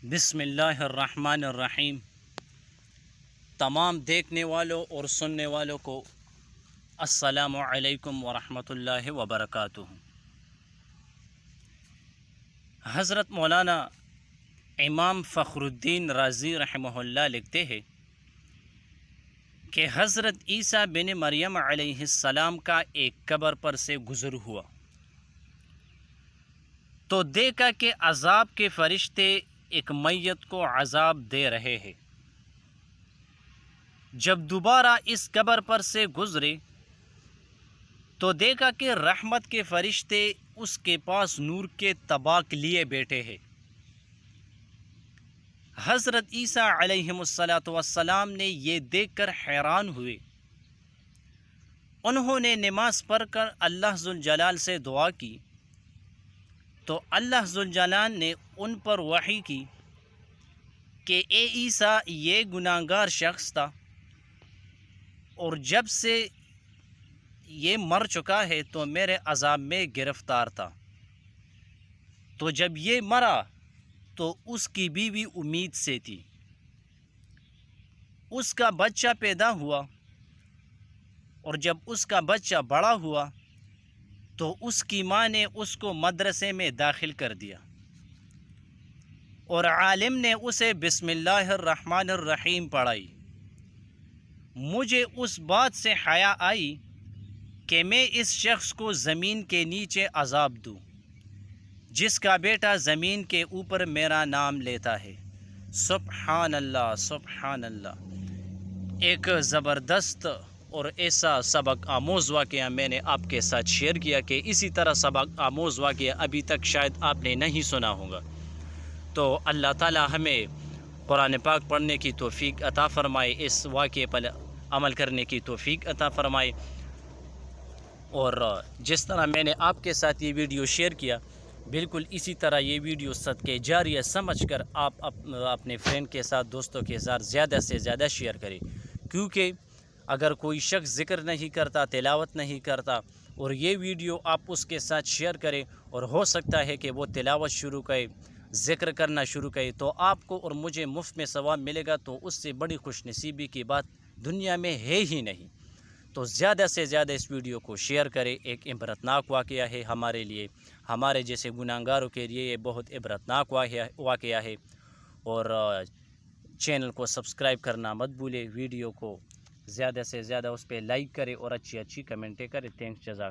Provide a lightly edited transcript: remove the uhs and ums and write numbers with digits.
بسم اللہ الرحمن الرحیم۔ تمام دیکھنے والوں اور سننے والوں کو السلام علیکم ورحمۃ اللہ وبرکاتہ۔ حضرت مولانا امام فخر الدین رازی رحمہ اللہ لکھتے ہیں کہ حضرت عیسیٰ بن مریم علیہ السلام کا ایک قبر پر سے گزر ہوا تو دیکھا کہ عذاب کے فرشتے ایک میت کو عذاب دے رہے ہیں۔ جب دوبارہ اس قبر پر سے گزرے تو دیکھا کہ رحمت کے فرشتے اس کے پاس نور کے طباق لیے بیٹھے ہیں۔ حضرت عیسیٰ علیہ السلام نے یہ دیکھ کر حیران ہوئے۔ انہوں نے نماز پڑھ کر اللہ ذوالجلال سے دعا کی تو اللہ ذوالجلال نے ان پر وحی کی کہ اے عیسیٰ، یہ گناہگار شخص تھا اور جب سے یہ مر چکا ہے تو میرے عذاب میں گرفتار تھا، تو جب یہ مرا تو اس کی بیوی امید سے تھی، اس کا بچہ پیدا ہوا اور جب اس کا بچہ بڑا ہوا تو اس کی ماں نے اس کو مدرسے میں داخل کر دیا اور عالم نے اسے بسم اللہ الرحمن الرحیم پڑھائی۔ مجھے اس بات سے حیا آئی کہ میں اس شخص کو زمین کے نیچے عذاب دوں جس کا بیٹا زمین کے اوپر میرا نام لیتا ہے۔ سبحان اللہ، سبحان اللہ۔ ایک زبردست اور ایسا سبق آموز واقعہ میں نے آپ کے ساتھ شیئر کیا کہ اسی طرح سبق آموز واقعہ ابھی تک شاید آپ نے نہیں سنا ہوگا۔ تو اللہ تعالی ہمیں قرآن پاک پڑھنے کی توفیق عطا فرمائے، اس واقعے پر عمل کرنے کی توفیق عطا فرمائے، اور جس طرح میں نے آپ کے ساتھ یہ ویڈیو شیئر کیا بالکل اسی طرح یہ ویڈیو صدقہ جاریہ سمجھ کر آپ اپنے فرینڈ کے ساتھ، دوستوں کے ساتھ زیادہ سے زیادہ شیئر کریں، کیونکہ اگر کوئی شخص ذکر نہیں کرتا، تلاوت نہیں کرتا اور یہ ویڈیو آپ اس کے ساتھ شیئر کریں اور ہو سکتا ہے کہ وہ تلاوت شروع کرے، ذکر کرنا شروع کرے، تو آپ کو اور مجھے مفت میں ثواب ملے گا، تو اس سے بڑی خوش نصیبی کی بات دنیا میں ہے ہی نہیں۔ تو زیادہ سے زیادہ اس ویڈیو کو شیئر کریں۔ ایک عبرتناک واقعہ ہے ہمارے لیے، ہمارے جیسے گناہگاروں کے لیے یہ بہت عبرتناک واقعہ ہے، اور چینل کو سبسکرائب کرنا مت بھولے، ویڈیو کو زیادہ سے زیادہ اس پہ لائک کرے اور اچھی کمنٹیں کرے۔ تھینکس، جزاک